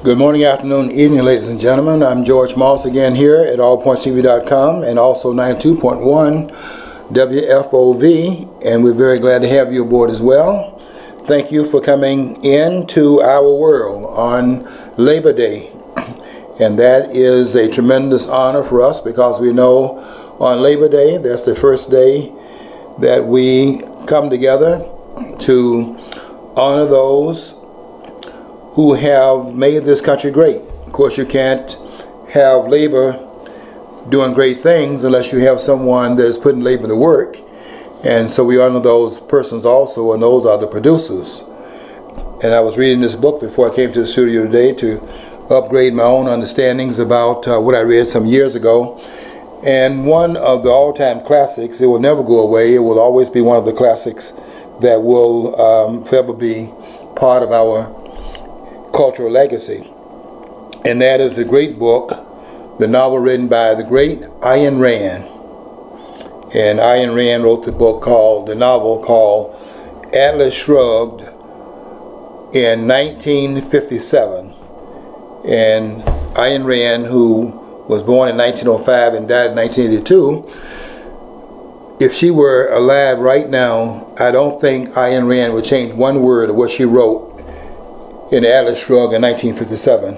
Good morning, afternoon, evening, ladies and gentlemen. I'm George Moss again here at allpointstv.com and also 92.1 WFOV, and we're very glad to have you aboard as well. Thank you for coming into our world on Labor Day, and that is a tremendous honor for us because we know on Labor Day, that's the first day that we come together to honor those who have made this country great. Of course, you can't have labor doing great things unless you have someone that is putting labor to work. And so we honor those persons also, and those are the producers. And I was reading this book before I came to the studio today to upgrade my own understandings about what I read some years ago. And one of the all-time classics, it will never go away, it will always be one of the classics that will forever be part of our cultural legacy, and that is a great book, the novel written by the great Ayn Rand. And Ayn Rand wrote the novel called Atlas Shrugged in 1957. And Ayn Rand, who was born in 1905 and died in 1982, if she were alive right now, I don't think Ayn Rand would change one word of what she wrote in Atlas Shrugged in 1957,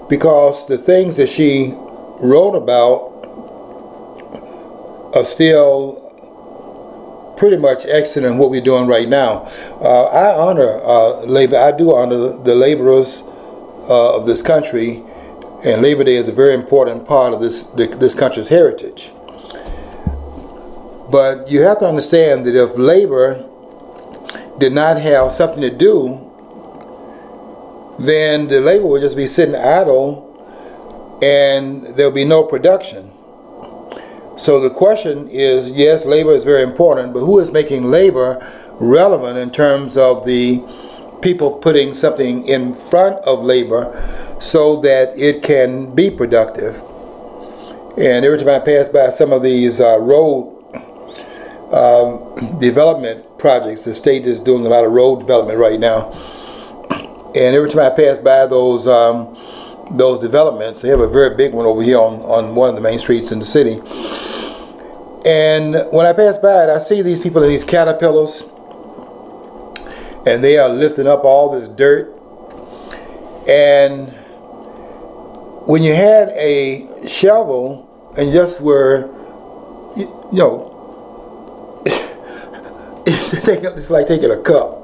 because the things that she wrote about are still pretty much excellent in what we're doing right now. I honor labor. I do honor the laborers of this country, and Labor Day is a very important part of this country's heritage. But you have to understand that if labor did not have something to do, then the labor would just be sitting idle and there'll be no production. So the question is, yes, labor is very important, but who is making labor relevant in terms of the people putting something in front of labor so that it can be productive? And every time I pass by some of these road development projects, the state is doing a lot of road development right now, and every time I pass by those developments, they have a very big one over here on one of the main streets in the city, and when I pass by it, I see these people in these caterpillars, and they are lifting up all this dirt. And when you had a shovel and just were, you know, it's like taking a cup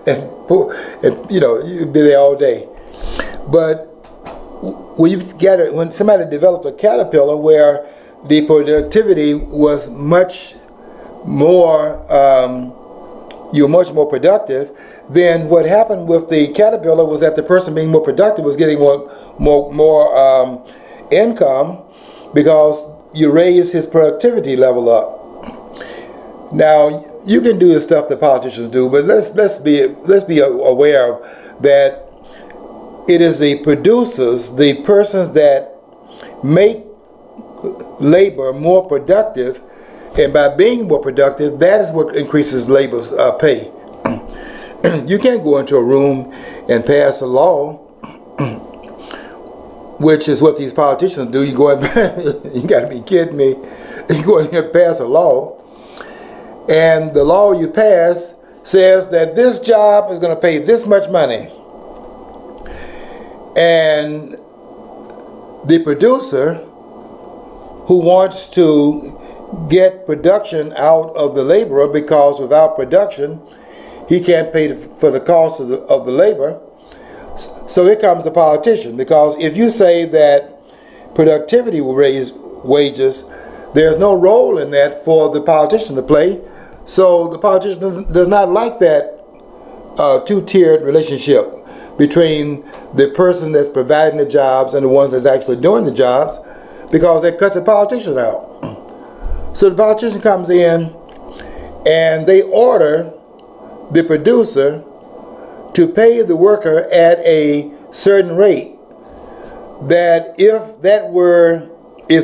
and you know, you'd be there all day. But when somebody developed a caterpillar where the productivity was much more, you're much more productive, then what happened with the caterpillar was that the person being more productive was getting more income, because you raise his productivity level up. Now, you can do the stuff that politicians do, but let's be aware that it is the producers, the persons that make labor more productive, and by being more productive, that is what increases labor's pay. You can't go into a room and pass a law, which is what these politicians do. You go in, you got to be kidding me. You go in here and pass a law, and the law you pass says that this job is going to pay this much money, and the producer who wants to get production out of the laborer, because without production he can't pay for the cost of the labor. So here comes the politician, because if you say that productivity will raise wages, there's no role in that for the politician to play. So the politician does not like that two-tiered relationship between the person that's providing the jobs and the ones that's actually doing the jobs, because that cuts the politician out. So the politician comes in and they order the producer to pay the worker at a certain rate, that if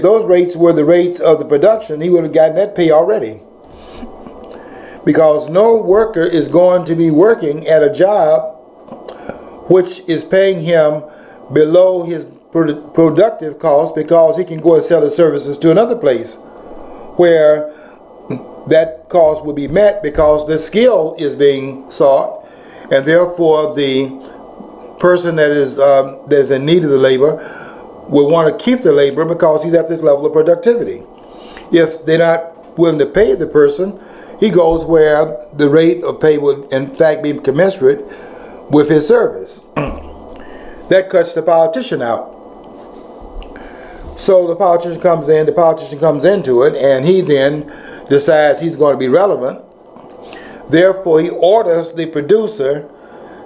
those rates were the rates of the production, he would have gotten that pay already. Because no worker is going to be working at a job which is paying him below his productive cost, because he can go and sell his services to another place where that cost will be met because the skill is being sought, and therefore the person that is in need of the labor will want to keep the labor because he's at this level of productivity. If they're not willing to pay the person, he goes where the rate of pay would in fact be commensurate with his service. That cuts the politician out. So the politician comes into it, and he then decides he's going to be relevant. Therefore, he orders the producer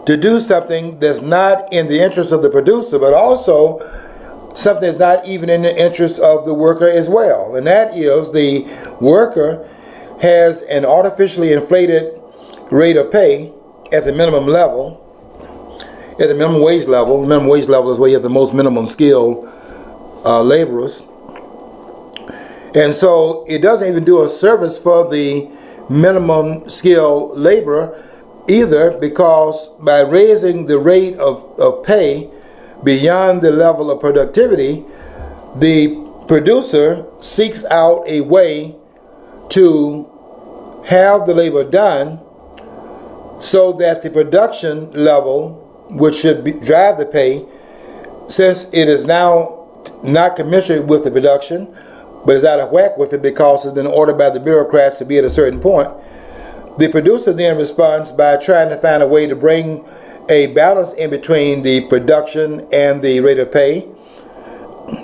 to do something that's not in the interest of the producer, but also something that's not even in the interest of the worker as well. And that is, the worker has an artificially inflated rate of pay at the minimum level, at the minimum wage level. The minimum wage level is where you have the most minimum skilled laborers. And so it doesn't even do a service for the minimum skilled laborer either, because by raising the rate of pay beyond the level of productivity, the producer seeks out a way to have the labor done so that the production level, which should drive the pay, since it is now not commensurate with the production, but is out of whack with it because it's been ordered by the bureaucrats to be at a certain point, the producer then responds by trying to find a way to bring a balance in between the production and the rate of pay,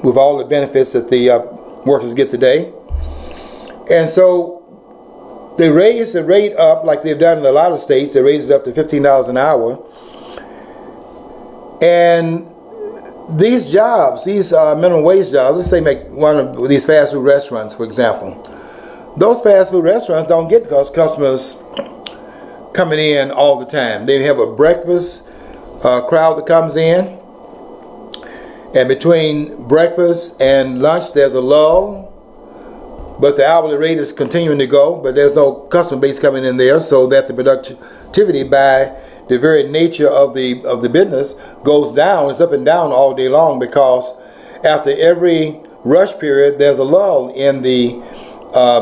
with all the benefits that the workers get today. And so they raise the rate up, like they've done in a lot of states. They raise it up to $15 an hour. And these jobs, these minimum wage jobs, let's say make one of these fast food restaurants, for example. Those fast food restaurants don't get customers coming in all the time. They have a breakfast crowd that comes in, and between breakfast and lunch there's a lull, but the hourly rate is continuing to go, but there's no customer base coming in there, so that the productivity, by the very nature of the business, goes down. It's up and down all day long, because after every rush period there's a lull in the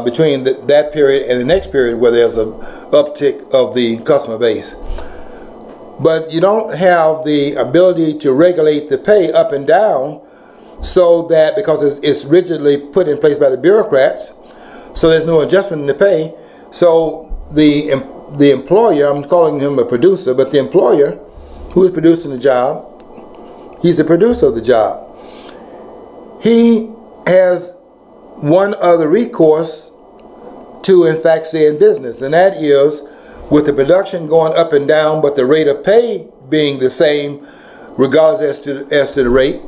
between that period and the next period, where there's an uptick of the customer base. But you don't have the ability to regulate the pay up and down, so that, because it's rigidly put in place by the bureaucrats, so there's no adjustment in the pay. So the employer, I'm calling him a producer, but the employer who is producing the job, he's the producer of the job. He has one other recourse to, in fact, stay in business, and that is, with the production going up and down, but the rate of pay being the same regardless as to the rate,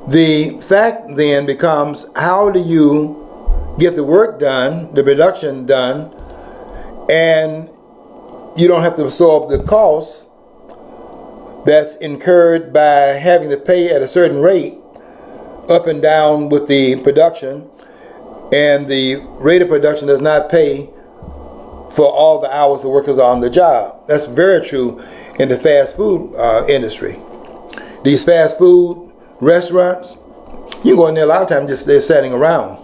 the fact then becomes, how do you get the work done, the production done, and you don't have to absorb the cost that's incurred by having to pay at a certain rate up and down with the production, and the rate of production does not pay for all the hours the workers are on the job. That's very true in the fast food industry. These fast food restaurants, you go in there a lot of times, just they're standing around.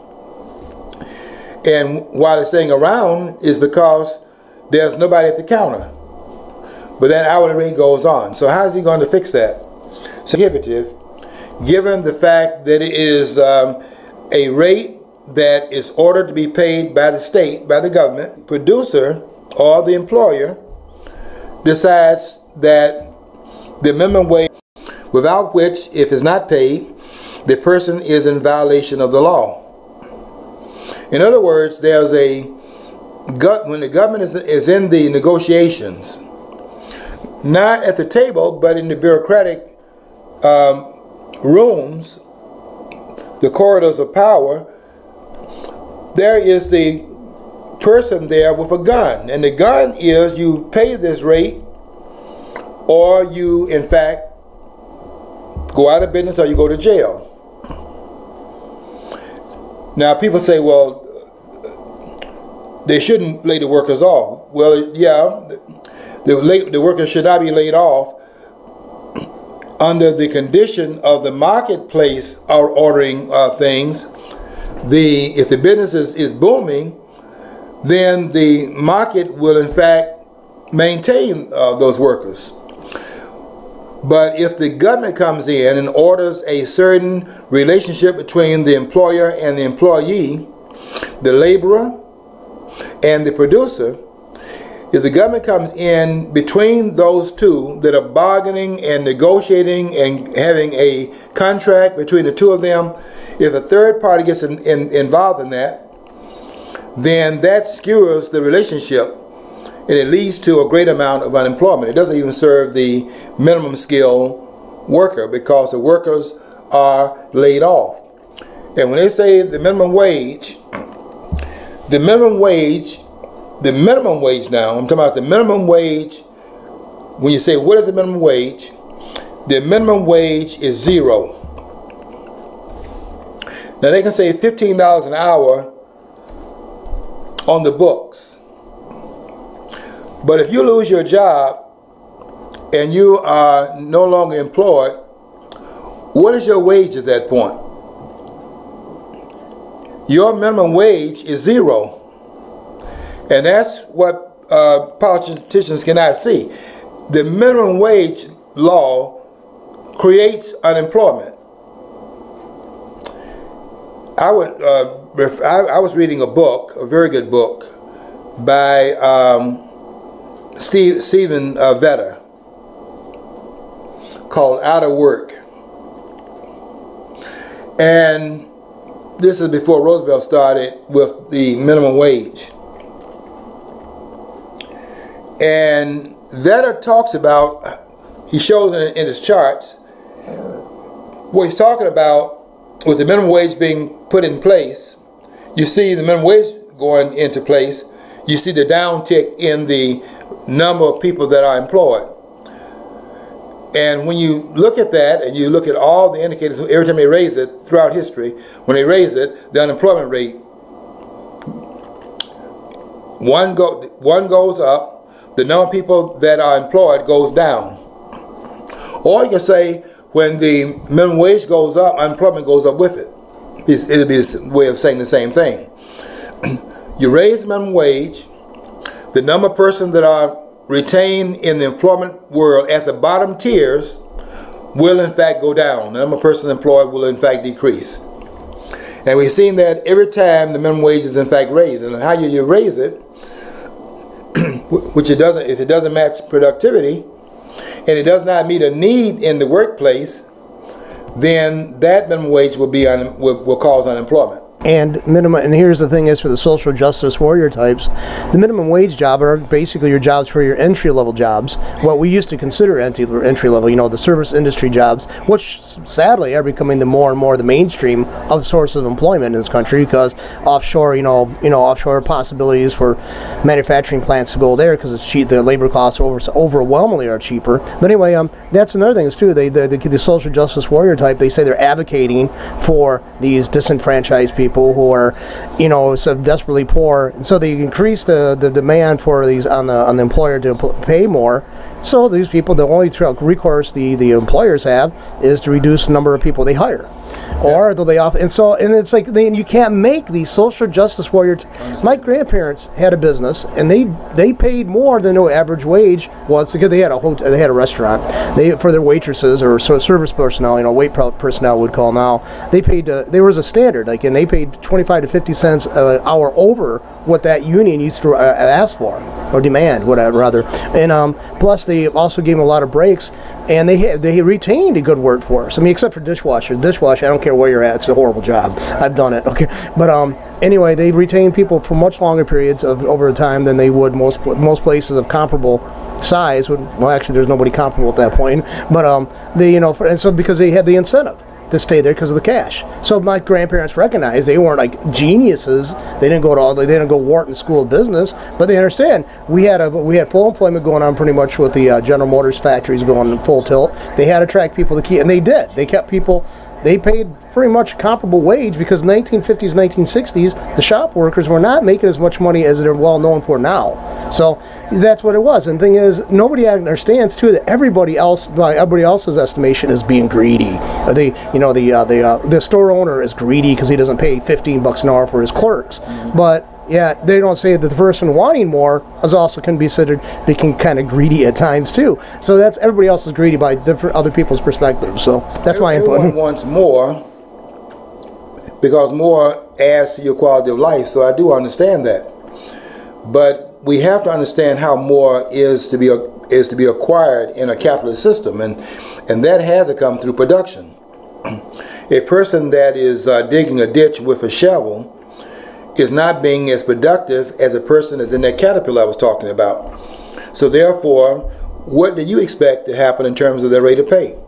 And why they're staying around is because there's nobody at the counter. But that hourly rate goes on. So how is he going to fix that? It's prohibitive, given the fact that it is a rate that is ordered to be paid by the state, by the government. Producer or the employer decides that the minimum wage, without which, if it's not paid, the person is in violation of the law. In other words, there's when the government is in the negotiations, not at the table, but in the bureaucratic rooms, the corridors of power, there is the person there with a gun. And the gun is, you pay this rate, or you, in fact, go out of business, or you go to jail. Now, people say, well, they shouldn't lay the workers off. Well, yeah, the workers should not be laid off, under the condition of the marketplace are ordering things, if the business is booming, then the market will in fact maintain those workers. But if the government comes in and orders a certain relationship between the employer and the employee, the laborer and the producer, if the government comes in between those two that are bargaining and negotiating and having a contract between the two of them, if a third party gets involved in that, then that skewers the relationship and it leads to a great amount of unemployment. It doesn't even serve the minimum skill worker because the workers are laid off. And when they say the minimum wage now, I'm talking about the minimum wage. When you say what is the minimum wage, the minimum wage is zero. Now they can say $15 an hour on the books. But if you lose your job and you are no longer employed, what is your wage at that point? Your minimum wage is zero. And that's what politicians cannot see. The minimum wage law creates unemployment. I was reading a book, a very good book, by Stephen Vetter, called Out of Work. And this is before Roosevelt started with the minimum wage. And Vetter talks about, he shows in his charts, what he's talking about with the minimum wage being put in place. You see the minimum wage going into place, you see the downtick in the number of people that are employed. And when you look at that and you look at all the indicators, every time they raise it throughout history, when they raise it, the unemployment rate, one goes up, the number of people that are employed goes down. Or you can say when the minimum wage goes up, unemployment goes up with it. It'll be a way of saying the same thing. You raise the minimum wage, the number of persons that are retained in the employment world at the bottom tiers will in fact go down. The number of persons employed will in fact decrease. And we've seen that every time the minimum wage is in fact raised. And how you raise it, which it doesn't, if it doesn't match productivity and it does not meet a need in the workplace, then that minimum wage will cause unemployment. And here's the thing is, for the social justice warrior types, the minimum wage job are basically your jobs for your entry-level jobs, what we used to consider entry-level, you know, the service industry jobs, which sadly are becoming the more and more the mainstream of sources of employment in this country, because offshore, offshore possibilities for manufacturing plants to go there because it's cheap. The labor costs overwhelmingly are cheaper. But anyway, that's another thing is too. The social justice warrior type, they say they're advocating for these disenfranchised people who are, so desperately poor, so they increase the demand for these on the employer to pay more. So these people, the only recourse the employers have is to reduce the number of people they hire, or they'll lay off. And it's like you can't make these social justice warriors. My grandparents had a business, and they paid more than the average wage was, because they had a restaurant. For their waitresses or service personnel, wait personnel would call now. They paid. There was a standard, and they paid 25 to 50 cents an hour over what that union used to ask for or demand, whatever rather. And plus they also gave them a lot of breaks, and they retained a good workforce. I mean, except for dishwasher. Dishwasher, I don't care where you're at, it's a horrible job. I've done it. Okay, but anyway, they retained people for much longer periods over time than they would most places of comparable size. Well, actually, there's nobody comparable at that point. But and so because they had the incentive to stay there because of the cash. So my grandparents recognized they weren't like geniuses. They didn't go Wharton School of Business, but they understand we had full employment going on pretty much with the General Motors factories going full tilt. They had to attract people to keep, and they did. They kept people they paid pretty much a comparable wage, because in the 1950s, 1960s, the shop workers were not making as much money as they're well known for now. So that's what it was. And the thing is, nobody understands too that everybody else, by everybody else's estimation, is being greedy. The store owner is greedy because he doesn't pay $15 an hour for his clerks. But yeah, they don't say that the person wanting more is also can be considered being kind of greedy at times too. So that's, everybody else is greedy by different other people's perspectives. So that's my input. Everyone wants more, because more adds to your quality of life. So I do understand that, but we have to understand how more is to be acquired in a capitalist system, and that has to come through production. A person that is digging a ditch with a shovel is not being as productive as a person that's in that caterpillar I was talking about. So therefore, what do you expect to happen in terms of their rate of pay?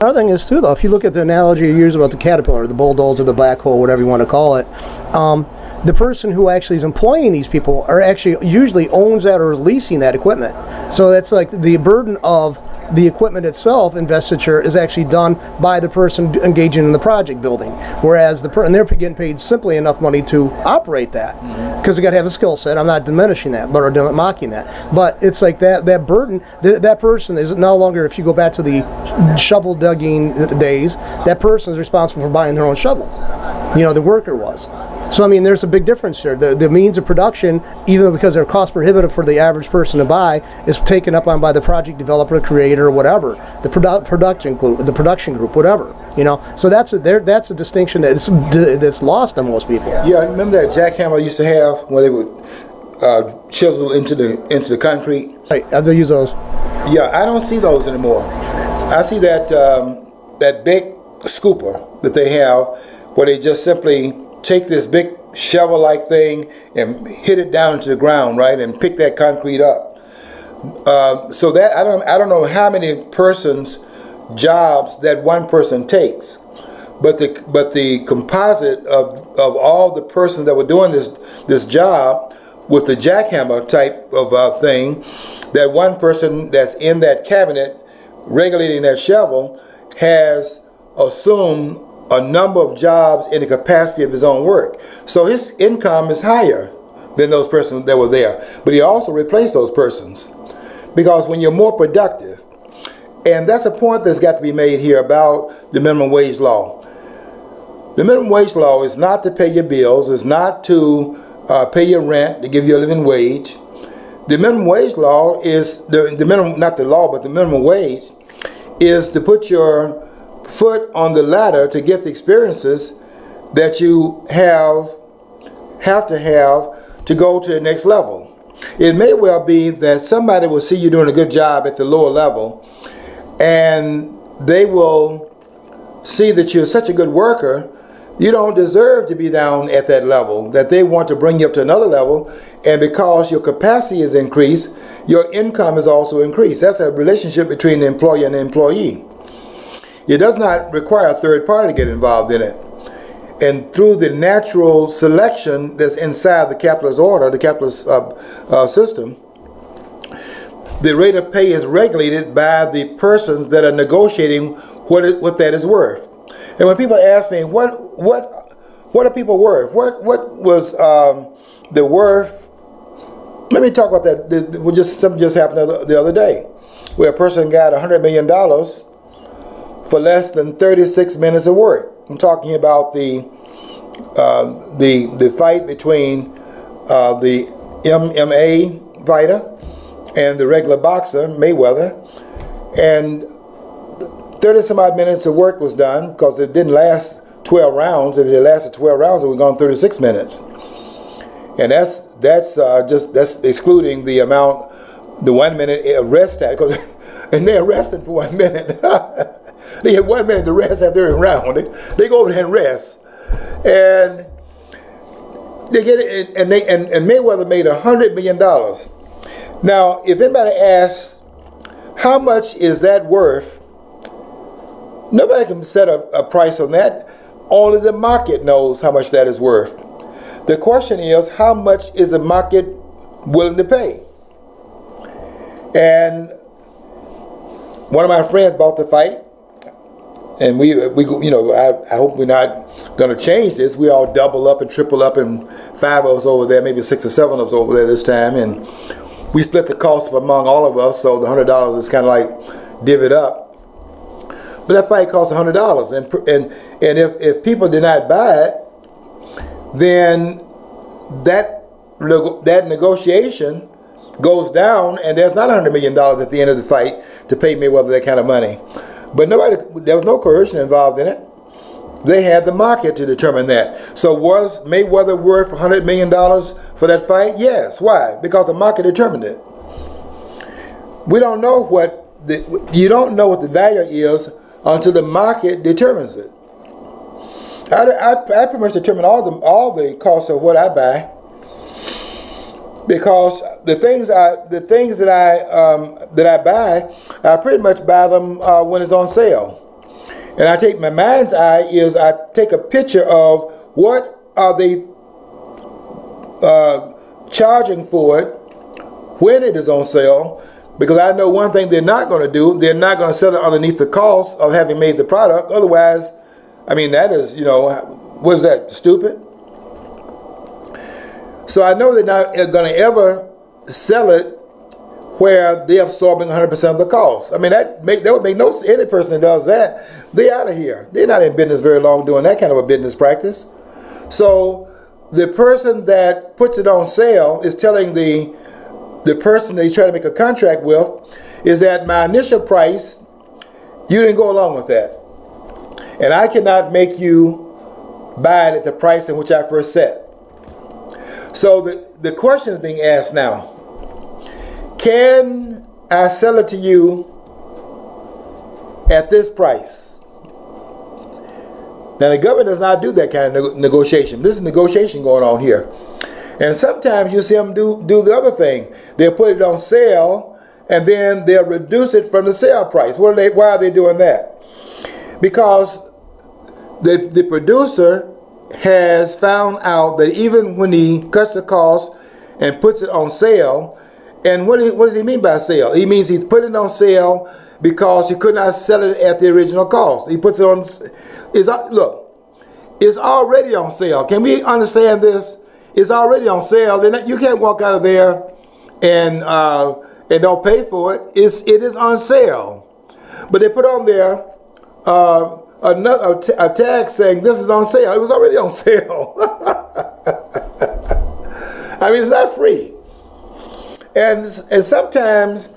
Another thing is too, though, if you look at the analogy you use about the caterpillar, the bulldozer, the black hole, whatever you want to call it, the person who actually is employing these people are actually usually owns that or is leasing that equipment. So that's like the burden of the equipment itself, investiture, is actually done by the person engaging in the project building, whereas and they're getting paid simply enough money to operate that, because they got to have a skill set. I'm not diminishing that, but or mocking that, but it's like that burden, that person is no longer, if you go back to the shovel digging days, that person is responsible for buying their own shovel. The worker was. So I mean, there's a big difference there. The means of production, even because they're cost prohibitive for the average person to buy, is taken up on by the project developer, creator, or whatever, the production group, whatever. So that's a distinction that's lost on most people. Yeah, remember that jackhammer used to have where they would chisel into the concrete. Right, I've used those. Yeah, I don't see those anymore. I see that that big scooper that they have, where they just simply take this big shovel-like thing and hit it down to the ground, right, and pick that concrete up. So that I don't know how many persons' jobs that one person takes, but the composite of all the persons that were doing this job with the jackhammer type of thing, that one person that's in that cabinet regulating that shovel has assumed a number of jobs in the capacity of his own work. So his income is higher than those persons that were there. But he also replaced those persons, because when you're more productive, and that's a point that's got to be made here about the minimum wage law. The minimum wage law is not to pay your bills, is not to pay your rent, to give you a living wage. The minimum wage law is, the minimum, not the law, but the minimum wage is to put your foot on the ladder to get the experiences that you have to go to the next level. It may well be that somebody will see you doing a good job at the lower level, and they will see that you're such a good worker, you don't deserve to be down at that level, that they want to bring you up to another level, and because your capacity is increased, your income is also increased. That's a relationship between the employer and the employee. It does not require a third party to get involved in it. And through the natural selection that's inside the capitalist order, the capitalist system, the rate of pay is regulated by the persons that are negotiating what that is worth. And when people ask me, what are people worth? What was the worth? Let me talk about that. Something just happened the other day, where a person got $100 million for less than 36 minutes of work. I'm talking about the fight between the MMA fighter and the regular boxer, Mayweather, and 30 some odd minutes of work was done, because it didn't last 12 rounds. If it had lasted 12 rounds, it would have gone 36 minutes. And that's excluding the amount, the 1 minute rest time, because and they're resting for 1 minute. They get 1 minute to rest after every round. They go over there and rest, and they get it. And Mayweather made $100 million. Now, if anybody asks, how much is that worth? Nobody can set a price on that. Only the market knows how much that is worth. The question is, how much is the market willing to pay? And one of my friends bought the fight. and we you know, I hope we're not going to change this. We all double up and triple up, and 5 of us over there, maybe 6 or 7 of us over there this time, and we split the cost among all of us. So the $100 is kind of like divvied up. But that fight costs $100, and if people did not buy it, then that negotiation goes down, and there's not $100 million at the end of the fight to pay Mayweather that kind of money. But there was no coercion involved in it. They had the market to determine that. So was Mayweather worth $100 million for that fight? Yes. Why? Because the market determined it. We don't know you don't know what the value is until the market determines it. I pretty much determine all the costs of what I buy, because the things that I buy, I pretty much buy them when it's on sale. And I take my mind's eye is I take a picture of what are they charging for it when it is on sale, because I know one thing they're not going to do. They're not going to sell it underneath the cost of having made the product. Otherwise, I mean, that is, you know, what is that, stupid? So I know they're not going to ever sell it where they're absorbing 100% of the cost. I mean, that would make no sense. Any person that does that, they're out of here. They're not in business very long doing that kind of a business practice. So the person that puts it on sale is telling the person that he's trying to make a contract with is that my initial price, you didn't go along with that. And I cannot make you buy it at the price in which I first set. So the question is being asked now, can I sell it to you at this price? Now the government does not do that kind of negotiation. This is negotiation going on here. And sometimes you see them do the other thing. They'll put it on sale and then they'll reduce it from the sale price. Why are they doing that? Because the producer has found out that even when he cuts the cost and puts it on sale, and what does he mean by sale? He means he's putting it on sale because he could not sell it at the original cost. He puts it on, look, it's already on sale. Can we understand this? It's already on sale. You can't walk out of there and don't pay for it. It is on sale. But they put on there a tag saying this is on sale. It was already on sale. I mean, it's not free. And sometimes,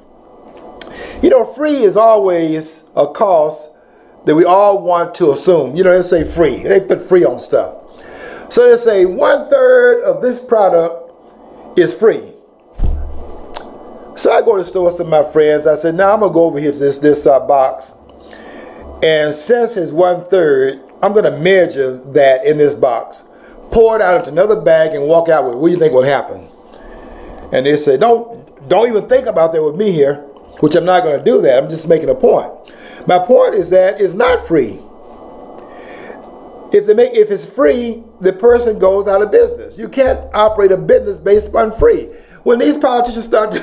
you know, free is always a cost that we all want to assume. You know, they say free. They put free on stuff. So they say 1/3 of this product is free. So I go to the store with some of my friends. I said, now I'm going to go over here to this box. And since it's 1/3, I'm going to measure that in this box, pour it out into another bag and walk out with it. What do you think will happen? And they say, don't even think about that with me here, which I'm not going to do that. I'm just making a point. My point is that it's not free. If it's free, the person goes out of business. You can't operate a business based on free. When these politicians start,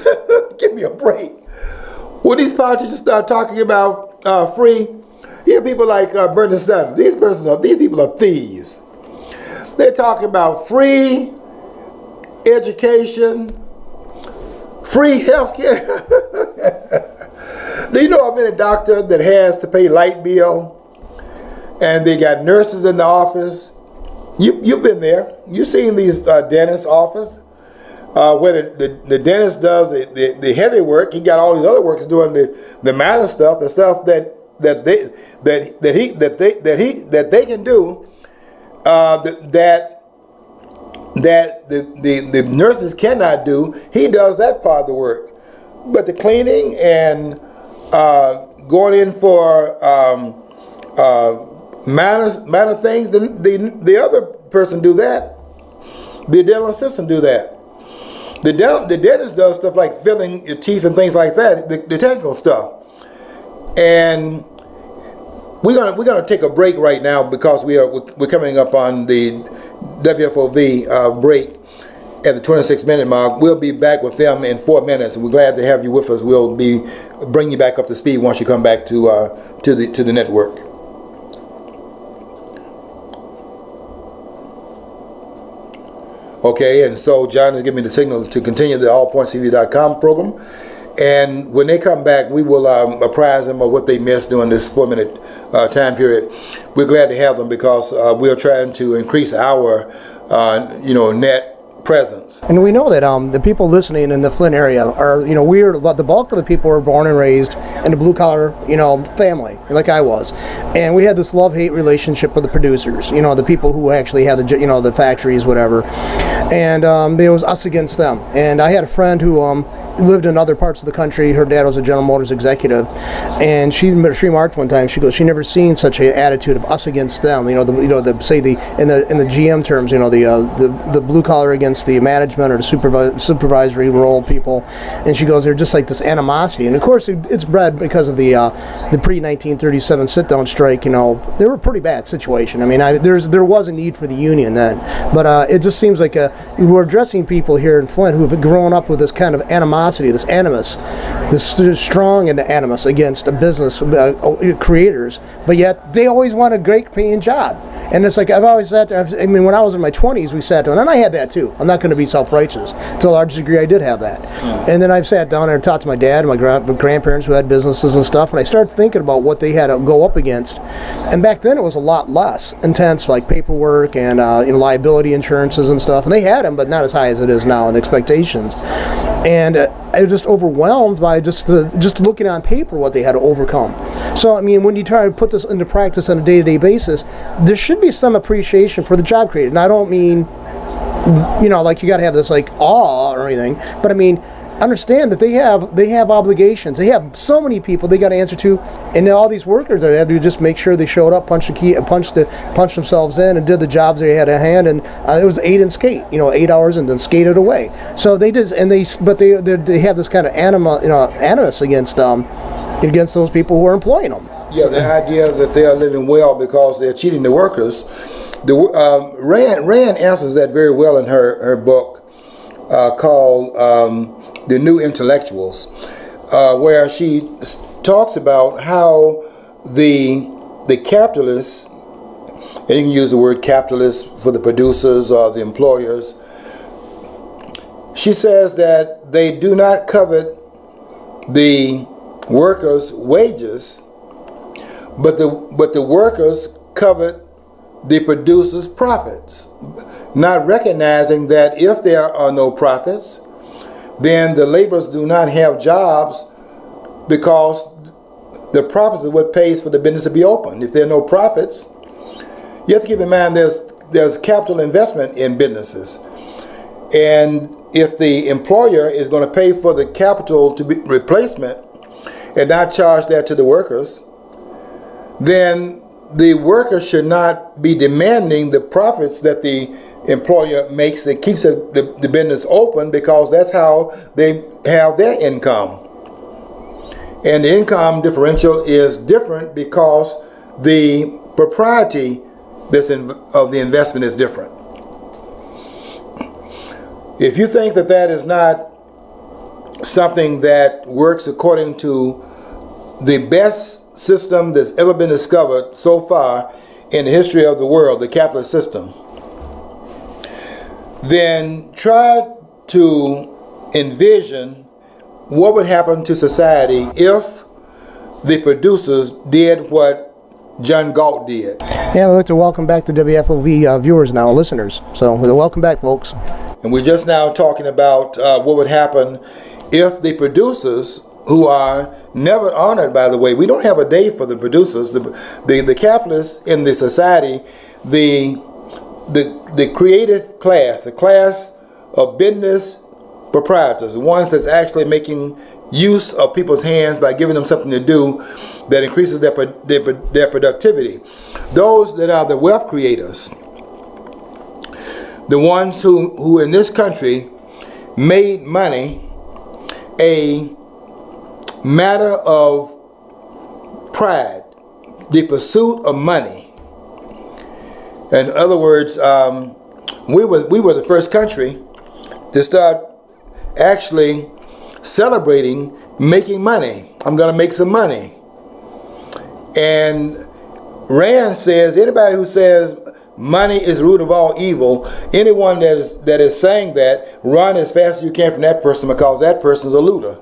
give me a break. When these politicians start talking about free, you hear people like Bernie Sanders. These people are thieves. They're talking about free education, free health care. Do you know of any doctor that has to pay light bill and they got nurses in the office? You've been there. You've seen these dentist offices where the dentist does the heavy work. He got all these other workers doing the minor stuff, the stuff that they can do that the nurses cannot do. He does that part of the work, but the cleaning and going in for minor things, the other person do that. The dental assistant do that. The dentist does stuff like filling your teeth and things like that, the technical stuff. And we're gonna take a break right now because we're coming up on the WFOV break at the 26-minute mark. We'll be back with them in 4 minutes, and we're glad to have you with us. We'll be bringing you back up to speed once you come back to the network. Okay, and so John is giving me the signal to continue the allpointstv.com program. And when they come back, we will apprise them of what they missed during this 4-minute time period. We're glad to have them because we are trying to increase our, net presence. And we know that the people listening in the Flint area are, the bulk of the people were born and raised in a blue collar, family, like I was. And we had this love-hate relationship with the producers, the people who actually had the factories, whatever. And it was us against them. And I had a friend who lived in other parts of the country. Her dad was a General Motors executive, and she remarked one time, she goes, she never seen such an attitude of us against them. In the GM terms, the blue collar against the management or the supervisory role people. And she goes, they're just like this animosity. And of course, it's bred because of the pre-1937 sit-down strike. They were a pretty bad situation. I mean, there was a need for the union then, but it just seems like we're addressing people here in Flint who have grown up with this kind of animosity, this animus, this strong animus against a business creators, but yet they always want a great paying job. And it's like I've always sat there. When I was in my 20s, we sat down, and I had that too. I'm not going to be self-righteous. To a large degree, I did have that. And then I've sat down and talked to my dad and my grandparents who had businesses and stuff, and I started thinking about what they had to go up against. And back then, it was a lot less intense, like paperwork and liability insurances and stuff. And they had them, but not as high as it is now, and expectations. And I was just overwhelmed by just looking on paper what they had to overcome. So when you try to put this into practice on a day-to-day basis, there should be some appreciation for the job created. And I don't mean, like you got to have this like awe or anything, but understand that they have obligations. They have so many people they got to answer to, and all these workers that had to just make sure they showed up, punched themselves in, and did the jobs they had at hand. And it was 8 and skate, 8 hours, and then skated away. So they did, but they have this kind of animus against those people who are employing them. Yeah, the idea that they are living well because they're cheating the workers. Rand answers that very well in her book called The New Intellectuals, where she talks about how the capitalists, and you can use the word capitalist for the producers or the employers, she says that they do not covet the workers' wages, but the workers covet the producers' profits, not recognizing that if there are no profits, then the laborers do not have jobs, because the profits is what pays for the business to be open. If there are no profits, you have to keep in mind there's capital investment in businesses. And if the employer is going to pay for the capital to be replacement and not charge that to the workers, then the worker should not be demanding the profits that the employer makes that keeps the business open, because that's how they have their income. And the income differential is different because the propriety of the investment is different. If you think that that is not something that works according to the best system that's ever been discovered so far in the history of the world, the capitalist system, then try to envision what would happen to society if the producers did what John Galt did. Yeah, I'd like to welcome back the WFOV viewers now, listeners. So, welcome back, folks. And we're just now talking about what would happen if the producers, who are never honored, by the way, we don't have a day for the producers, the capitalists in the society, the creative class, the class of business proprietors, the ones that's actually making use of people's hands by giving them something to do that increases their productivity. Those that are the wealth creators, the ones who in this country made money a matter of pride, the pursuit of money. In other words, we were the first country to start actually celebrating making money. I'm going to make some money. And Rand says, anybody who says money is the root of all evil, anyone that is saying that, run as fast as you can from that person, because that person is a looter.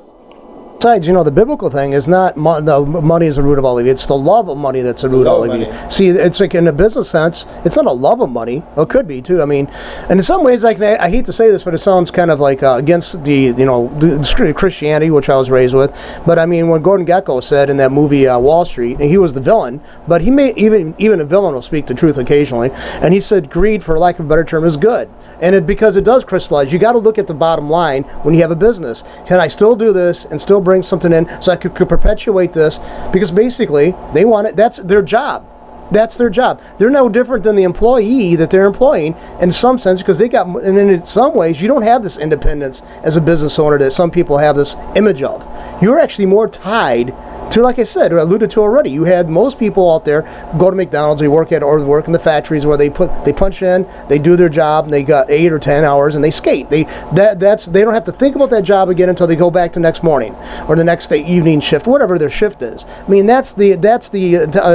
Besides, you know, the biblical thing is not the money is the root of all evil. It's the love of money that's the root of all evil. See, it's like in a business sense, it's not a love of money. Well, it could be too. I mean, and in some ways, like, I hate to say this, but it sounds kind of like against the, you know, the Christianity, which I was raised with. But I mean, when Gordon Gekko said in that movie Wall Street, and he was the villain, but he may even a villain will speak the truth occasionally. And he said, greed, for lack of a better term, is good. And because it does crystallize, you got to look at the bottom line when you have a business. Can I still do this and still bring something in so I could perpetuate this? Because basically, they want it. That's their job. That's their job. They're no different than the employee that they're employing in some sense, because they got, and in some ways, you don't have this independence as a business owner that some people have this image of. You're actually more tied to, like I said, or alluded to already, you had most people out there go to McDonald's, they work or work in the factories where they punch in, they do their job, and they got 8 or 10 hours, and they skate. They don't have to think about that job again until they go back the next morning or the next day evening shift, whatever their shift is. I mean, that's the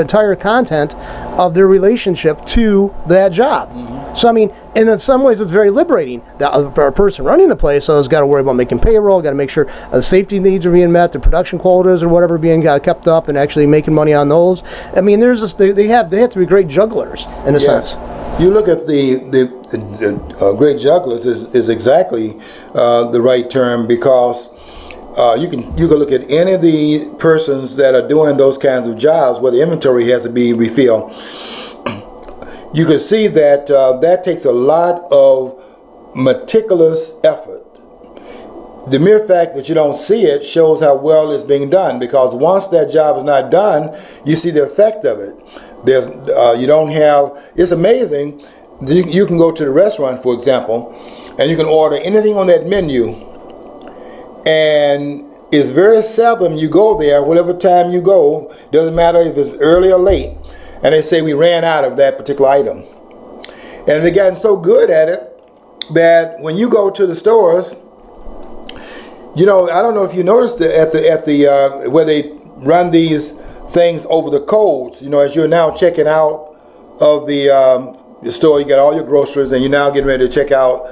entire content of their relationship to that job. So I mean, and in some ways, it's very liberating. The person running the place has got to worry about making payroll, got to make sure the safety needs are being met, the production quotas or whatever being kept up, and actually making money on those. I mean, there's this, they have to be great jugglers in a sense. You look at the great jugglers is exactly the right term, because you can look at any of the persons that are doing those kinds of jobs where the inventory has to be refilled. You can see that that takes a lot of meticulous effort. The mere fact that you don't see it shows how well it's being done, because once that job is not done, you see the effect of it. There's you don't have, it's amazing. You can go to the restaurant, for example, and you can order anything on that menu, and it's very seldom you go there, whatever time you go, doesn't matter if it's early or late, and they say we ran out of that particular item. And they've gotten so good at it that when you go to the stores, you know, I don't know if you noticed at the where they run these things over the codes. You know, as you're now checking out of the store, you got all your groceries, and you're now getting ready to check out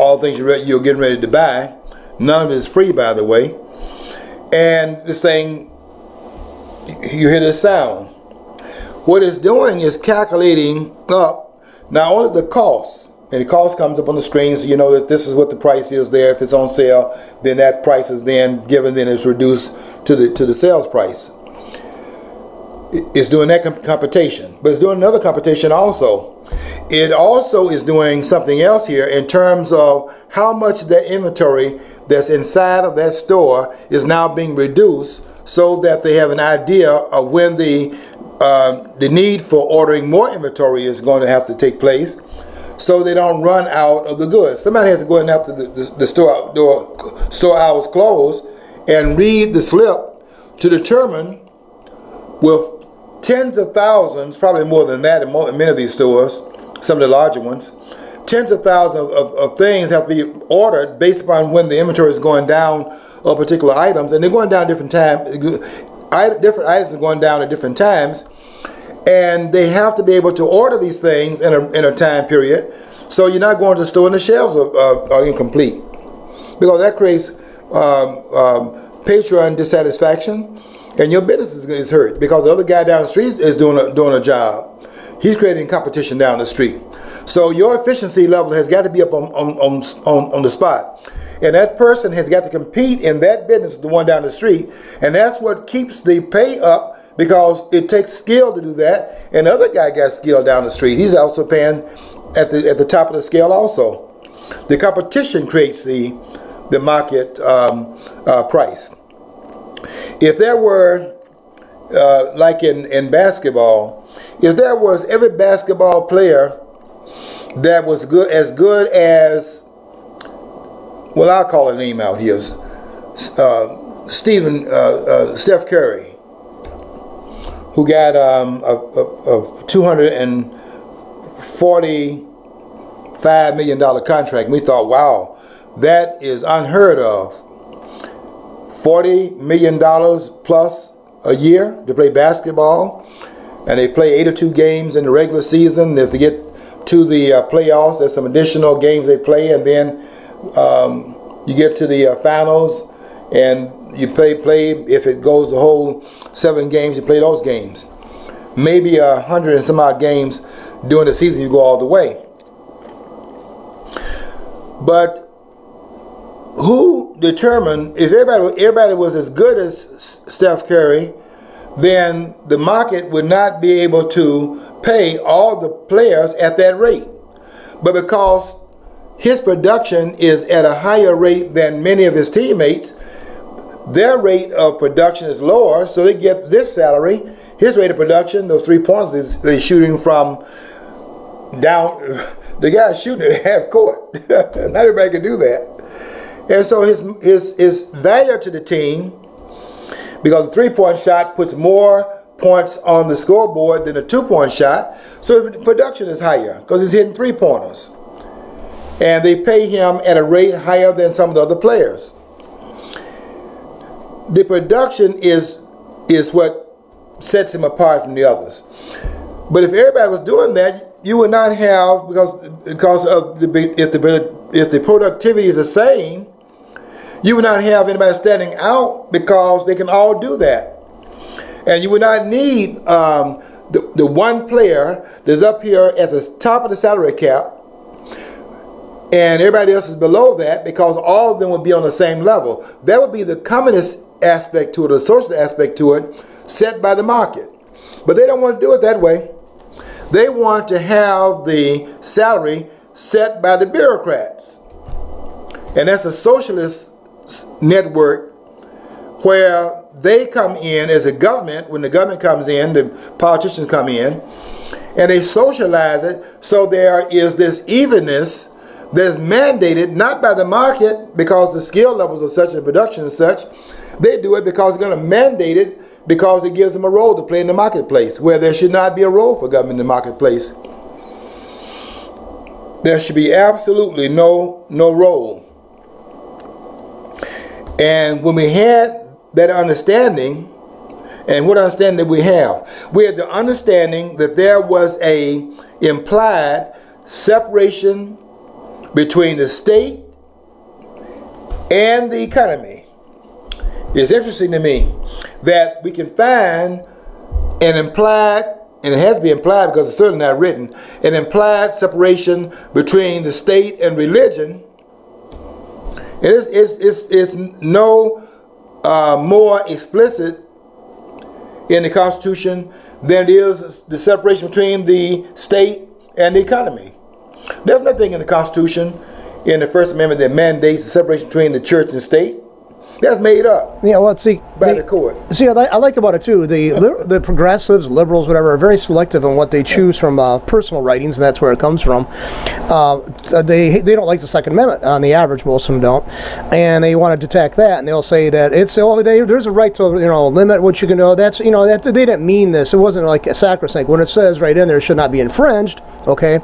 all the things you're getting ready to buy. None of it is free, by the way. And this thing, you hear this sound. What it's doing is calculating up not only the cost, and the cost comes up on the screen, so you know that this is what the price is there. If it's on sale, then that price is then given, then it's reduced to the sales price. It's doing that computation, but it's doing another computation also. It also is doing something else here in terms of how much that inventory that's inside of that store is now being reduced, so that they have an idea of when the need for ordering more inventory is going to have to take place, so they don't run out of the goods. Somebody has to go in after the store hours close and read the slip to determine, with tens of thousands, probably more than that in many of these stores, some of the larger ones, tens of thousands of things have to be ordered based upon when the inventory is going down of particular items, and they're going down different times. Different items are going down at different times, and they have to be able to order these things in a time period, so you're not going to the store and the shelves are incomplete, because that creates patron dissatisfaction, and your business is hurt because the other guy down the street is doing a job. He's creating competition down the street. So your efficiency level has got to be up on the spot. And that person has got to compete in that business with the one down the street. And that's what keeps the pay up, because it takes skill to do that. And the other guy got skill down the street. He's also paying at the top of the scale also. The competition creates the market price. If there were, like in basketball, if there was every basketball player that was as good as, well, I'll call a name out here, Steph Curry, who got a $245 million contract. We thought, wow, that is unheard of. $40 million plus a year to play basketball, and they play 82 games in the regular season. If they get to the playoffs. There's some additional games they play, and then you get to the finals, and you play. If it goes the whole 7 games, you play those games. Maybe 100 and some odd games during the season, you go all the way. But who determined, if everybody was as good as Steph Curry, then the market would not be able to pay all the players at that rate. But because his production is at a higher rate than many of his teammates, their rate of production is lower, so they get this salary. His rate of production, those 3 points they're shooting from down, the guy's shooting at half court. Not everybody can do that. And so his value to the team, because the 3-point shot puts more points on the scoreboard than a 2-point shot, so the production is higher because he's hitting 3-pointers. And they pay him at a rate higher than some of the other players. The production is what sets him apart from the others. But if everybody was doing that, you would not have, because of if the productivity is the same, you would not have anybody standing out because they can all do that. And you would not need the one player that's up here at the top of the salary cap and everybody else is below that, because all of them would be on the same level. That would be the communist aspect to it, the social aspect to it, set by the market. But they don't want to do it that way. They want to have the salary set by the bureaucrats. And that's a socialist network where they come in as a government. When the government comes in, the politicians come in, and they socialize it so there is this evenness that's mandated not by the market because the skill levels are such and production is such. They do it because they're going to mandate it because it gives them a role to play in the marketplace, where there should not be a role for government in the marketplace. There should be absolutely no role. And when we had that understanding, and what understanding did we have? We had the understanding that there was a implied separation between the state and the economy. It's interesting to me that we can find an implied, and it has to be implied because it's certainly not written, an implied separation between the state and religion. It's no more explicit in the Constitution than it is the separation between the state and the economy. There's nothing in the Constitution, in the First Amendment, that mandates the separation between the church and state. That's made up. Yeah, well, see, by the court. See, I like about it too. The progressives, liberals, whatever, are very selective on what they choose from personal writings, and that's where it comes from. They don't like the Second Amendment. On the average, most of them don't, and they want to attack that. And they'll say that there's a right to limit what you can do. That's that they didn't mean this. It wasn't like a sacrosanct. When it says right in there, it should not be infringed. Okay,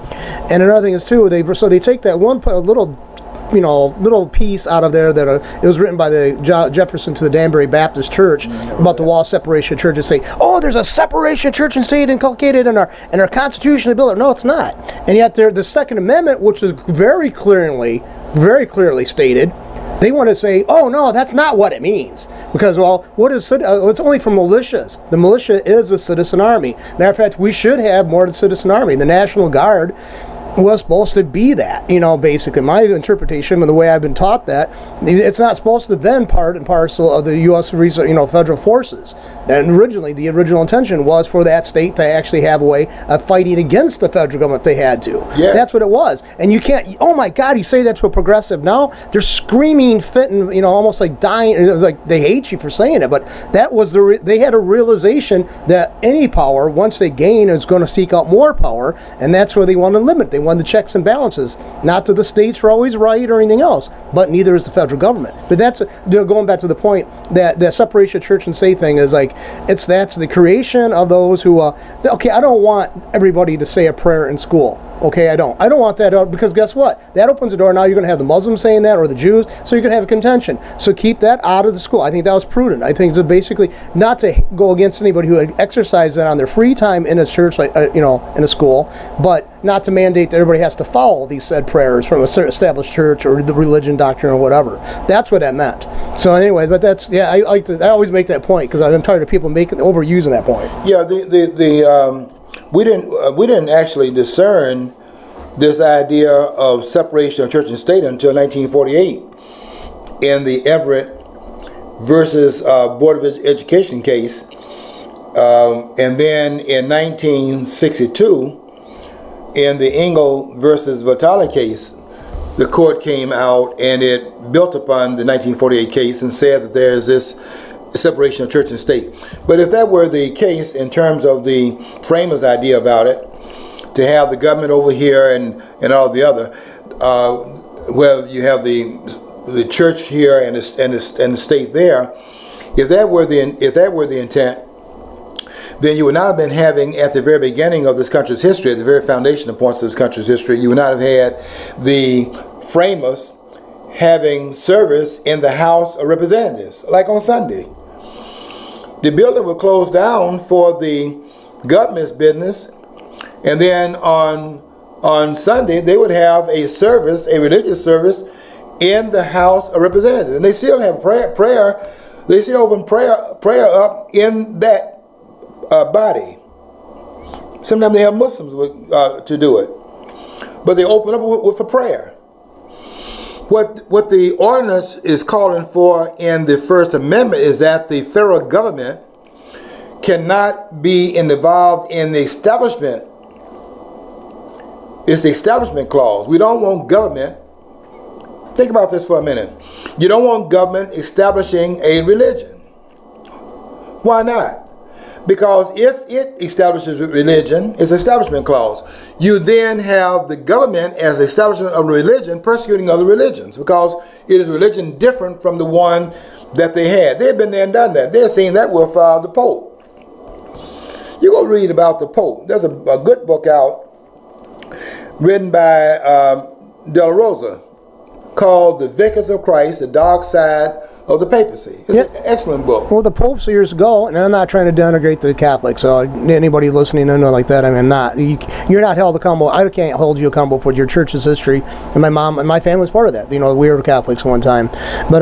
and another thing is too, they take that one little piece out of there that it was written by the Jefferson to the Danbury Baptist Church about the wall separation of church, and say, oh, there's a separation of church and state inculcated in our Constitution and Bill. No, it's not. And yet the Second Amendment, which is very clearly stated, they want to say, oh no, that's not what it means. Because, well, what is it's only for militias. The militia is a citizen army. Matter of fact, we should have more of the citizen army. The National Guard was supposed to be that, basically my interpretation and the way I've been taught that it's not supposed to have been part and parcel of the U.S. federal forces. And originally, the original intention was for that state to actually have a way of fighting against the federal government if they had to. Yes. That's what it was. And you can't, oh my God, you say that to a progressive now? They're screaming, fitting, almost like dying. It's like they hate you for saying it, but that was they had a realization that any power, once they gain, is going to seek out more power, and that's where they want to limit. They want the checks and balances. Not that the states are always right or anything else, but neither is the federal government. But that's going back to the point that the separation of church and state thing is like, that's the creation of those who, okay, I don't want everybody to say a prayer in school. Okay, I don't want that, because guess what? That opens the door. Now you're going to have the Muslims saying that, or the Jews, so you're going to have a contention. So keep that out of the school. I think that was prudent. I think it's basically not to go against anybody who exercises that on their free time in a church, like in a school, but not to mandate that everybody has to follow these said prayers from a established church or the religion doctrine or whatever. That's what that meant. So anyway, but that's, yeah, I always make that point because I'm tired of people overusing that point. Yeah, we didn't actually discern this idea of separation of church and state until 1948 in the Everett versus Board of Education case, and then in 1962 in the Engel versus Vitale case, the court came out and it built upon the 1948 case and said that there's this separation of church and state. But if that were the case in terms of the framers' idea about it, to have the government over here and all the other, well, you have the church here and the state there. If that were the intent, then you would not have been having, at the very beginning of this country's history, at the very foundational points of this country's history, you would not have had the framers having service in the House of Representatives, like on Sunday. The building would close down for the government's business, and then on Sunday they would have a service, a religious service, in the House of Representatives, and they still have prayer. They still open prayer up in that body. Sometimes they have Muslims to do it, but they open up with a prayer. What the ordinance is calling for in the First Amendment is that the federal government cannot be involved in the establishment. It's the establishment clause. We don't want government. Think about this for a minute. You don't want government establishing a religion. Why not? Because if it establishes a religion, it's an establishment clause. You then have the government as the establishment of a religion persecuting other religions, because it is a religion different from the one that they had. They've been there and done that. They're seeing that with the Pope. You go read about the Pope. There's a good book out written by De La Rosa called The Vicars of Christ, The Dark Side of the Papacy. It's an excellent book. Well, the popes years ago, and I'm not trying to denigrate the Catholics, so anybody listening to know like that, I mean, you're not held accountable. I can't hold you accountable for your church's history, and my mom and my family was part of that. You know, we were Catholics one time, but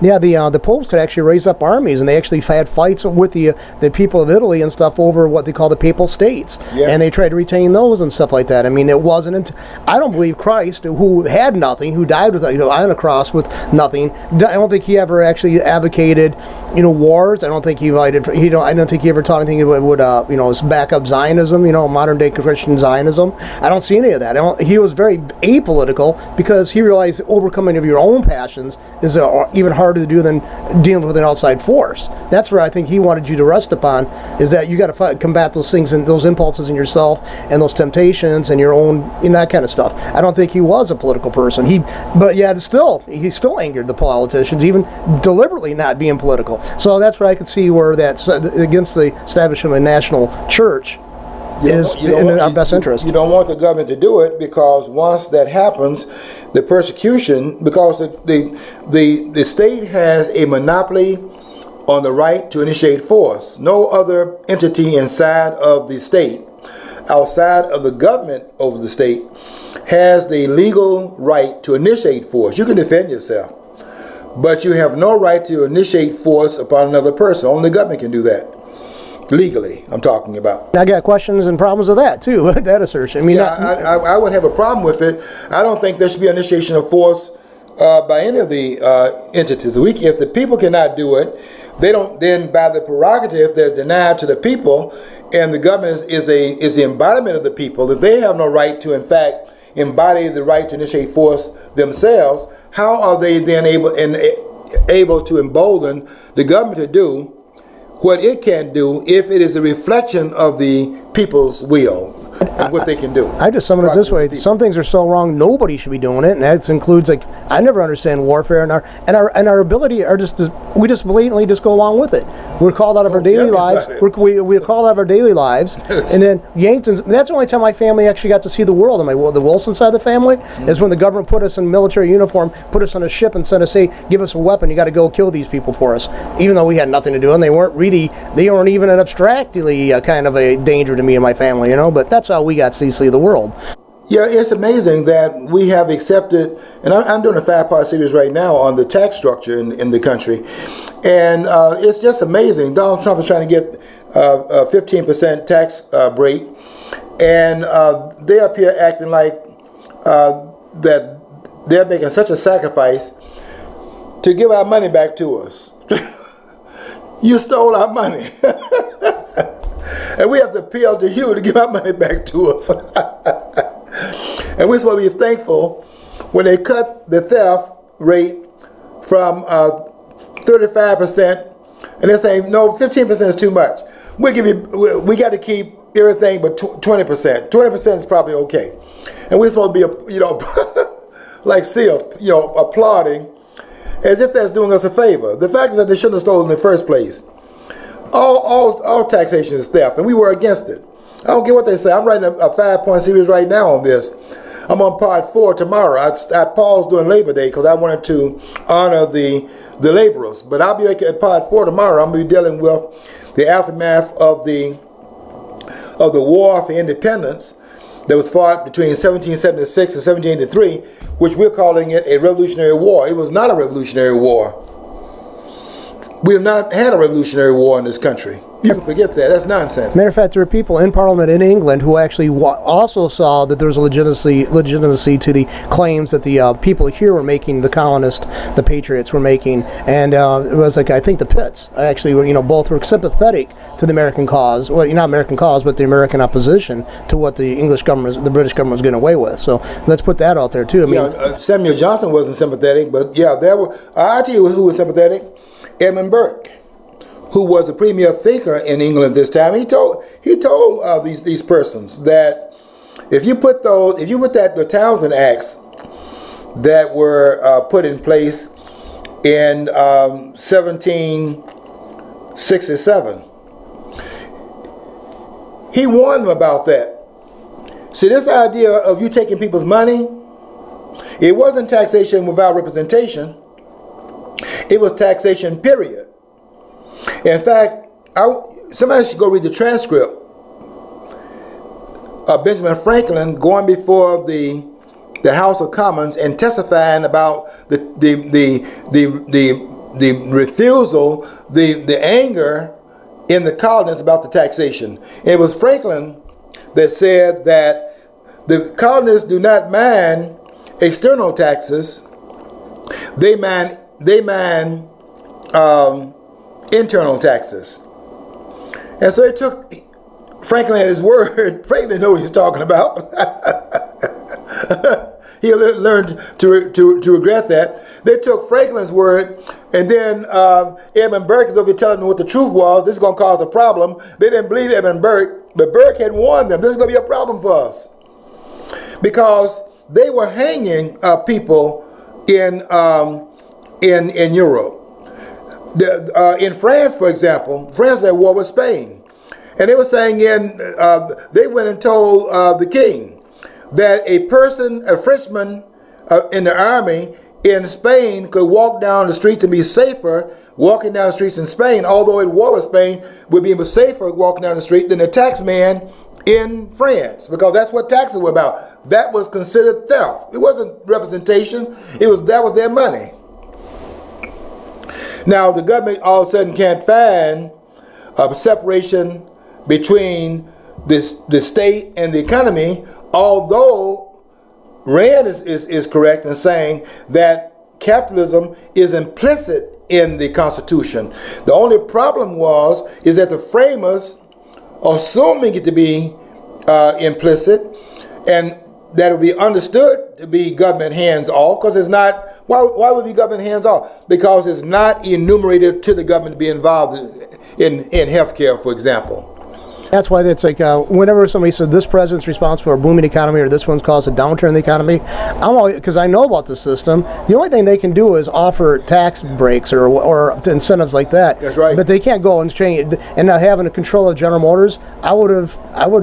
yeah, the popes could actually raise up armies, and they actually had fights with the people of Italy and stuff over what they call the papal states, yes. And they tried to retain those and stuff like that. I mean, it wasn't. I don't believe Christ, who had nothing, who died with on a cross with nothing. I don't think he ever actually advocated, wars. I don't think he invited. I don't think he ever taught anything that would back up Zionism. Modern day Christian Zionism. I don't see any of that. He was very apolitical because he realized overcoming of your own passions is even harder to do than dealing with an outside force. That's where I think he wanted you to rest upon, is that you got to combat those things and those impulses in yourself and those temptations and your own, that kind of stuff. I don't think he was a political person. He still angered the politicians, even deliberately not being political. So that's where I could see where that's against the establishment of a national church. Is in our best interest. You don't want the government to do it, because once that happens, the persecution, because the state has a monopoly on the right to initiate force. No other entity inside of the state, outside of the government over the state, has the legal right to initiate force. You can defend yourself, but you have no right to initiate force upon another person. Only the government can do that. Legally, I'm talking about. I got questions and problems with that too. That assertion. I mean, I would have a problem with it. I don't think there should be initiation of force by any of the entities. If the people cannot do it, they don't. Then, by the prerogative that's denied to the people, and the government is the embodiment of the people. If they have no right to, in fact, embody the right to initiate force themselves, how are they then able to embolden the government to do what it can do if it is a reflection of the people's will and what they can do? I just sum it up this way: some things are so wrong, nobody should be doing it, and that includes, like, I never understand warfare and our ability, we just blatantly just go along with it. We're called out of our daily lives. We're called out of our daily lives, and then yanked. And that's the only time my family actually got to see the world. And the Wilson side of the family is when the government put us in military uniform, put us on a ship, and sent us, "Hey, give us a weapon. You got to go kill these people for us." Even though we had nothing to do, and they weren't even an abstractly kind of a danger to me and my family, you know. But that's how we got to see the world. Yeah, it's amazing that we have accepted, and I'm doing a 5-part series right now on the tax structure in the country, and it's just amazing. Donald Trump is trying to get a 15% tax rate, and they up here acting like that they're making such a sacrifice to give our money back to us. You stole our money, and we have to appeal to you to give our money back to us. And we're supposed to be thankful when they cut the theft rate from 35%, and they're saying, no, 15% is too much. We got to keep everything but 20%. 20% is probably okay. And we're supposed to be, you know, like seals, you know, applauding as if that's doing us a favor. The fact is that they shouldn't have stolen in the first place. All taxation is theft, and we were against it. I don't care what they say. I'm writing a 5-point series right now on this. I'm on part 4 tomorrow. I paused during Labor Day because I wanted to honor the laborers. But I'll be at part 4 tomorrow. I'm going to be dealing with the aftermath of the war for independence that was fought between 1776 and 1783, which we're calling it a Revolutionary War. It was not a Revolutionary War. We have not had a Revolutionary War in this country. You can forget that. That's nonsense. Matter of fact, there are people in Parliament in England who actually also saw that there's a legitimacy to the claims that the people here were making, the colonists, the patriots were making, and it was like, I think the Pitts actually were, you know, both were sympathetic to the American cause, well, not American cause, but the American opposition to what the English government, the British government was getting away with. So let's put that out there too. I mean, Samuel Johnson wasn't sympathetic, but yeah, there were. I'll tell you who was sympathetic. Edmund Burke, who was a premier thinker in England this time. He told these persons that if you put the Townsend Acts that were put in place in 1767, he warned them about that. See, this idea of you taking people's money, it wasn't taxation without representation. It was taxation, period. In fact, somebody should go read the transcript of Benjamin Franklin going before the House of Commons and testifying about the refusal, the anger in the colonists about the taxation. It was Franklin that said that the colonists do not mind external taxes; they mind internal taxes. And so it took Franklin at his word. Franklin didn't know what he was talking about. He learned to regret that. They took Franklin's word, and then Edmund Burke is over here telling them what the truth was. This is going to cause a problem. They didn't believe Edmund Burke, but Burke had warned them. This is going to be a problem for us. Because they were hanging people in Europe. In France, for example, France had war with Spain, and they were saying they went and told the king that a Frenchman in the army in Spain could walk down the streets and be safer walking down the streets in Spain, although in war with Spain would be safer walking down the street than a taxman in France, because that's what taxes were about. That was considered theft. It wasn't representation. That was their money. Now, the government all of a sudden can't find a separation between the state and the economy, although Rand is correct in saying that capitalism is implicit in the Constitution. The only problem is that the framers, assuming it to be implicit, and that it will be understood to be government hands-off, because it's not. Why would it be government hands-off? Because it's not enumerated to the government to be involved in health care, for example. That's why it's like whenever somebody says this president's responsible for a booming economy or this one's caused a downturn in the economy, I'm always, because I know about the system, the only thing they can do is offer tax breaks or incentives like that. That's right. But they can't go and change and not having a control of General Motors. I would have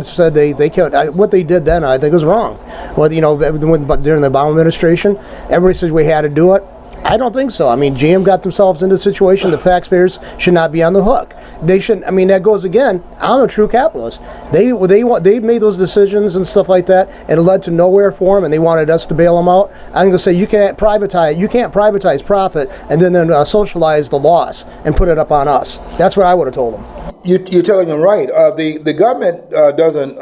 said they can't. What they did then, I think, was wrong. Well, you know, during the Obama administration, everybody says we had to do it. I don't think so. I mean, GM got themselves into a situation the taxpayers should not be on the hook. They shouldn't. I mean, that goes again. I'm a true capitalist. They made those decisions and stuff like that, and it led to nowhere for them. And they wanted us to bail them out. I'm going to say you can't privatize. You can't privatize profit and then socialize the loss and put it up on us. That's what I would have told them. You're telling them right. The government doesn't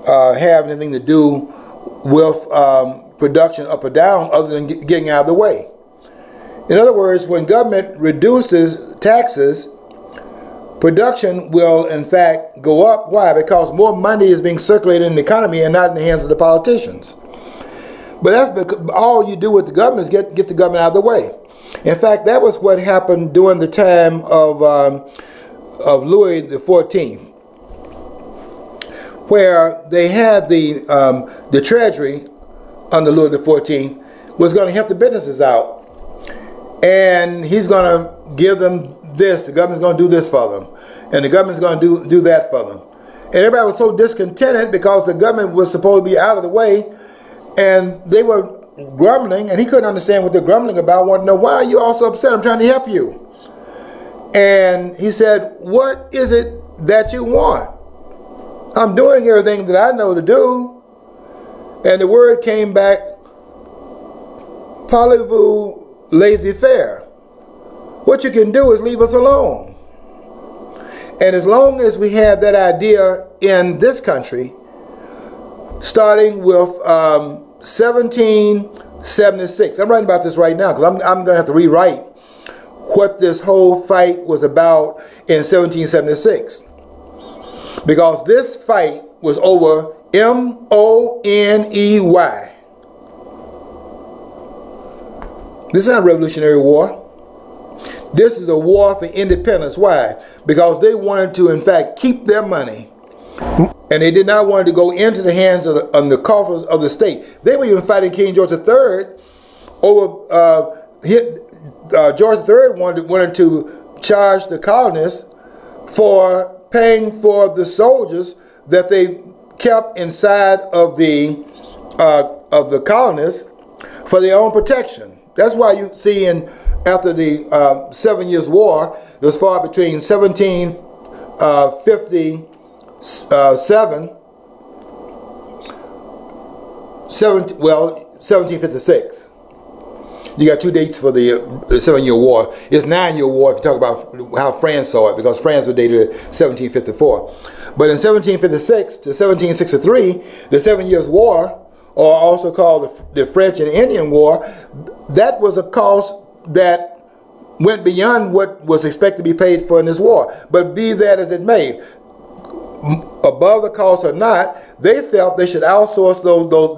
have anything to do with production up or down other than getting out of the way. In other words, when government reduces taxes, production will in fact go up. Why? Because more money is being circulated in the economy and not in the hands of the politicians. But that's because all you do with the government is get the government out of the way. In fact, that was what happened during the time of Louis XIV, where they had the Treasury under Louis XIV was going to help the businesses out. And he's going to give them this. The government's going to do this for them. And the government's going to do that for them. And everybody was so discontented because the government was supposed to be out of the way. And they were grumbling. And he couldn't understand what they're grumbling about. Wanted to know, why are you all so upset? I'm trying to help you. And he said, what is it that you want? I'm doing everything that I know to do. And the word came back, parlez-vous laissez-faire. What you can do is leave us alone. And as long as we have that idea in this country, starting with 1776, I'm writing about this right now because I'm going to have to rewrite what this whole fight was about in 1776. Because this fight was over M-O-N-E-Y. This is not a revolutionary war. This is a war for independence. Why? Because they wanted to, in fact, keep their money. And they did not want to go into the hands of the coffers of the state. They were even fighting King George III over, George III wanted to charge the colonists for paying for the soldiers that they kept inside of the colonists for their own protection. That's why you see after the 7 Years' War, it was fought between 1757, well, 1756. You got two dates for the 7 Year War. It's 9 Year War if you talk about how France saw it, because France was dated 1754. But in 1756 to 1763, the 7 Years' War, or also called the French and Indian War, that was a cost that went beyond what was expected to be paid for in this war. But be that as it may, above the cost or not, they felt they should outsource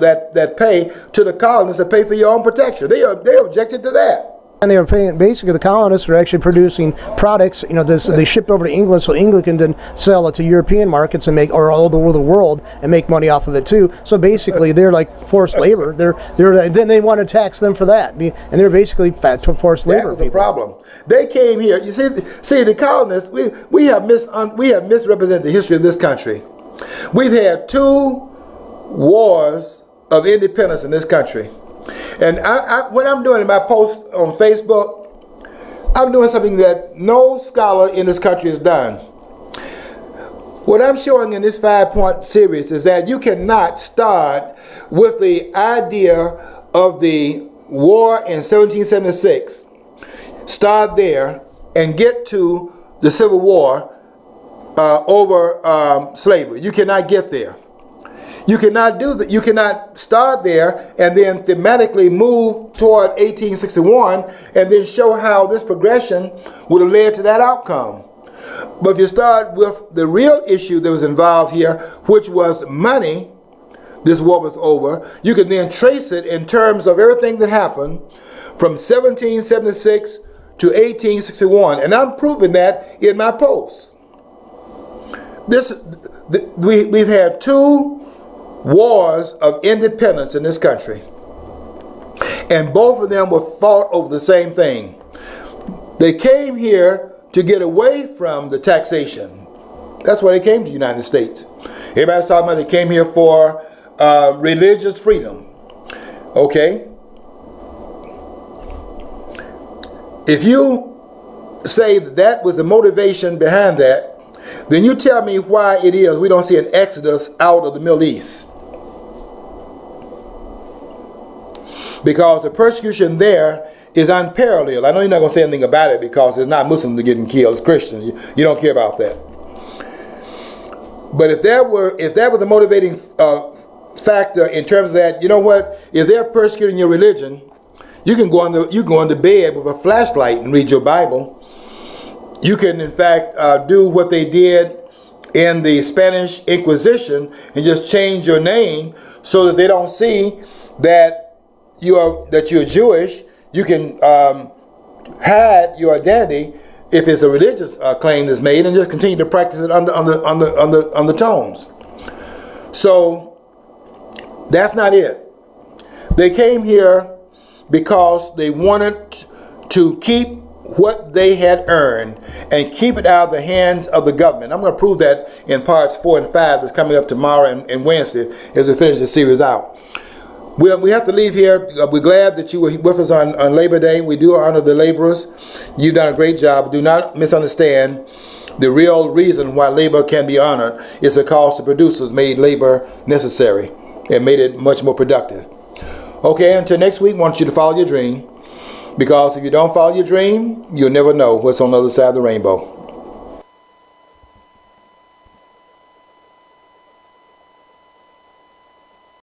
that pay to the colonists to pay for your own protection. They objected to that. And they were paying, basically the colonists were actually producing products, you know, they shipped over to England so England can then sell it to European markets and make, or all over the world, and make money off of it too. So basically they're like forced labor. Then they want to tax them for that. And they're basically forced labor. That was the problem. They came here. You see the colonists, we have misrepresented the history of this country. We've had 2 wars of independence in this country. And what I'm doing in my post on Facebook, I'm doing something that no scholar in this country has done. What I'm showing in this 5-point series is that you cannot start with the idea of the war in 1776, start there, and get to the Civil War over slavery. You cannot get there. You cannot do that. You cannot start there and then thematically move toward 1861 and then show how this progression would have led to that outcome. But if you start with the real issue that was involved here, which was money, this war was over, you can then trace it in terms of everything that happened from 1776 to 1861. And I'm proving that in my post. we've had 2 wars of independence in this country, and both of them were fought over the same thing. They came here to get away from the taxation. That's why they came to the United States. Everybody's talking about they came here for religious freedom. Okay? If you say that was the motivation behind that, then you tell me why it is we don't see an exodus out of the Middle East. Because the persecution there is unparalleled. I know you're not going to say anything about it because it's not Muslims that are getting killed, it's Christians. You don't care about that. But if that was a motivating factor in terms of that, you know what? If they're persecuting your religion, you can go into bed with a flashlight and read your Bible. You can, in fact, do what they did in the Spanish Inquisition and just change your name so that they don't see that you're Jewish. You can hide your identity if it's a religious claim that's made, and just continue to practice it on the tones. So that's not it. They came here because they wanted to keep what they had earned and keep it out of the hands of the government. I'm going to prove that in parts 4 and 5 that's coming up tomorrow and Wednesday as we finish the series out. We have to leave here. We're glad that you were with us on Labor Day. We do honor the laborers. You've done a great job. Do not misunderstand. The real reason why labor can be honored is because the producers made labor necessary and made it much more productive. Okay, until next week, I want you to follow your dream. Because if you don't follow your dream, you'll never know what's on the other side of the rainbow.